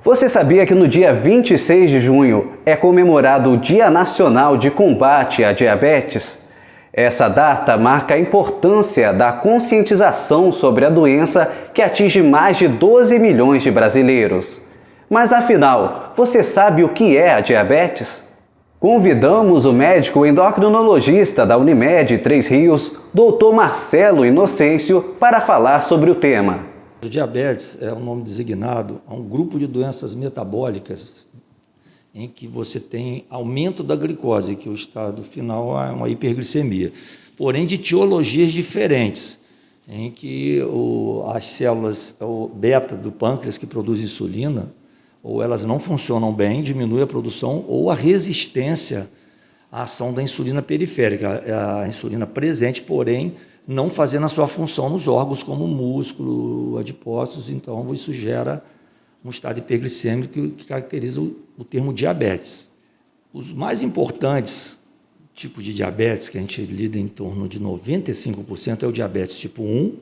Você sabia que no dia 26 de junho é comemorado o Dia Nacional de Combate à Diabetes? Essa data marca a importância da conscientização sobre a doença que atinge mais de 12 milhões de brasileiros. Mas afinal, você sabe o que é a diabetes? Convidamos o médico endocrinologista da Unimed Três Rios, Dr. Marcelo Inocêncio, para falar sobre o tema. O diabetes é um nome designado a um grupo de doenças metabólicas em que você tem aumento da glicose, que o estado final é uma hiperglicemia, porém de etiologias diferentes, em que as células beta do pâncreas que produzem insulina, ou elas não funcionam bem, diminui a produção, ou a resistência à ação da insulina periférica, a insulina presente, porém não fazendo a sua função nos órgãos como o músculo, adipócitos. Então isso gera um estado hiperglicêmico que caracteriza o termo diabetes. Os mais importantes tipos de diabetes, que a gente lida em torno de 95%, é o diabetes tipo 1,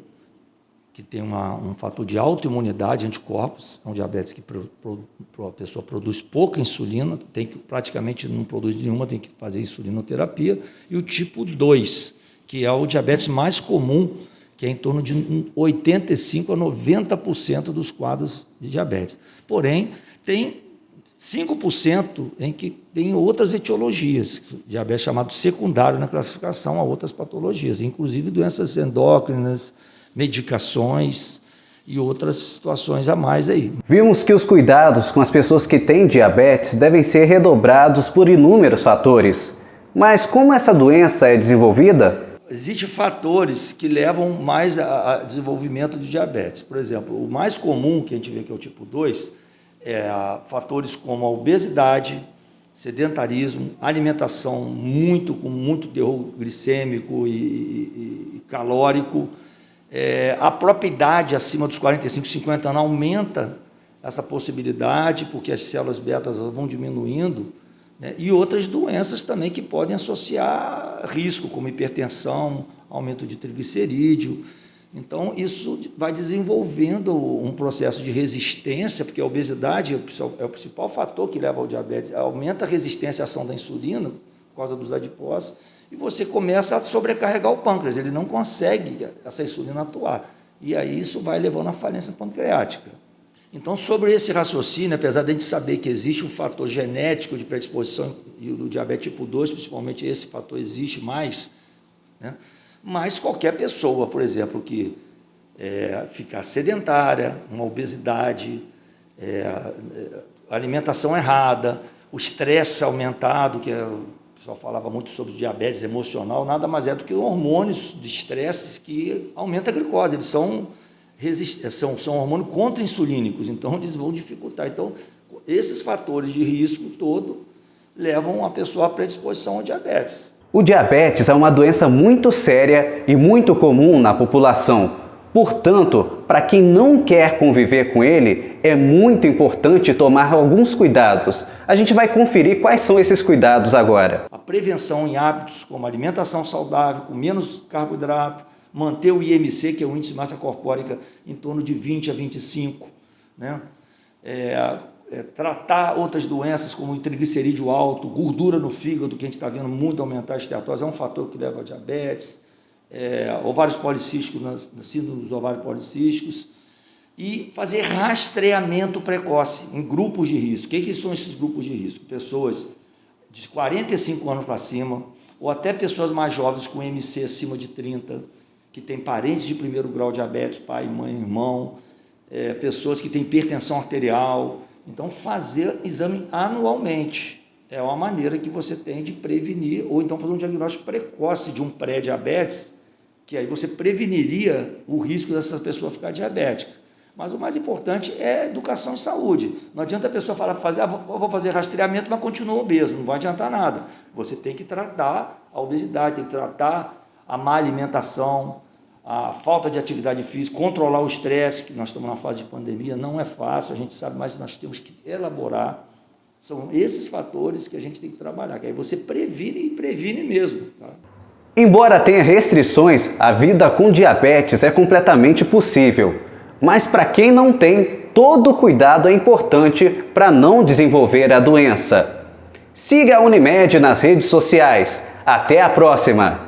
que tem um fator de autoimunidade, anticorpos, é um diabetes que a pessoa produz pouca insulina, praticamente não produz nenhuma, tem que fazer insulinoterapia, e o tipo 2, que é o diabetes mais comum, que é em torno de 85% a 90% dos quadros de diabetes. Porém, tem 5% em que tem outras etiologias, diabetes chamado secundário na classificação a outras patologias, inclusive doenças endócrinas, medicações e outras situações a mais aí. Vimos que os cuidados com as pessoas que têm diabetes devem ser redobrados por inúmeros fatores. Mas como essa doença é desenvolvida? Existem fatores que levam mais a desenvolvimento de diabetes. Por exemplo, o mais comum que a gente vê, que é o tipo 2, é fatores como a obesidade, sedentarismo, alimentação com muito teor glicêmico e calórico. A própria idade acima dos 45, 50 anos aumenta essa possibilidade, porque as células betas vão diminuindo, né? E outras doenças também que podem associar risco, como hipertensão, aumento de triglicerídeo. Então, isso vai desenvolvendo um processo de resistência, porque a obesidade é o principal fator que leva ao diabetes, aumenta a resistência à ação da insulina, por causa dos adipócitos, e você começa a sobrecarregar o pâncreas, ele não consegue essa insulina atuar, e aí isso vai levando à falência pancreática. Então, sobre esse raciocínio, apesar de a gente saber que existe um fator genético de predisposição, e do diabetes tipo 2, principalmente esse fator existe mais, né? Mas qualquer pessoa, por exemplo, que ficar sedentária, uma obesidade, alimentação errada, o estresse aumentado, que o pessoal falava muito sobre diabetes emocional, nada mais é do que hormônios de estresse que aumentam a glicose, eles são hormônios contra-insulínicos, então eles vão dificultar. Então, esses fatores de risco todo levam a pessoa à predisposição ao diabetes. O diabetes é uma doença muito séria e muito comum na população. Portanto, para quem não quer conviver com ele, é muito importante tomar alguns cuidados. A gente vai conferir quais são esses cuidados agora. A prevenção em hábitos como alimentação saudável, com menos carboidrato, manter o IMC, que é o índice de massa corpórica, em torno de 20 a 25, né? Tratar outras doenças como o triglicerídeo alto, gordura no fígado, que a gente está vendo muito aumentar a esteatose, é um fator que leva a diabetes, ovários policísticos, síndrome dos ovários policísticos, e fazer rastreamento precoce em grupos de risco. O que são esses grupos de risco? Pessoas de 45 anos para cima, ou até pessoas mais jovens com IMC acima de 30, que têm parentes de primeiro grau de diabetes, pai, mãe, irmão, pessoas que têm hipertensão arterial. Então, fazer exame anualmente é uma maneira que você tem de prevenir, ou então fazer um diagnóstico precoce de um pré-diabetes, que aí você preveniria o risco dessa pessoa ficar diabética. Mas o mais importante é educação e saúde. Não adianta a pessoa falar, vou fazer rastreamento, mas continua obeso, não vai adiantar nada. Você tem que tratar a obesidade, tem que tratar a má alimentação, a falta de atividade física, controlar o estresse, que nós estamos na fase de pandemia, não é fácil, a gente sabe, mas nós temos que elaborar. São esses fatores que a gente tem que trabalhar, que aí você previne e previne mesmo. Tá? Embora tenha restrições, a vida com diabetes é completamente possível. Mas para quem não tem, todo cuidado é importante para não desenvolver a doença. Siga a Unimed nas redes sociais. Até a próxima!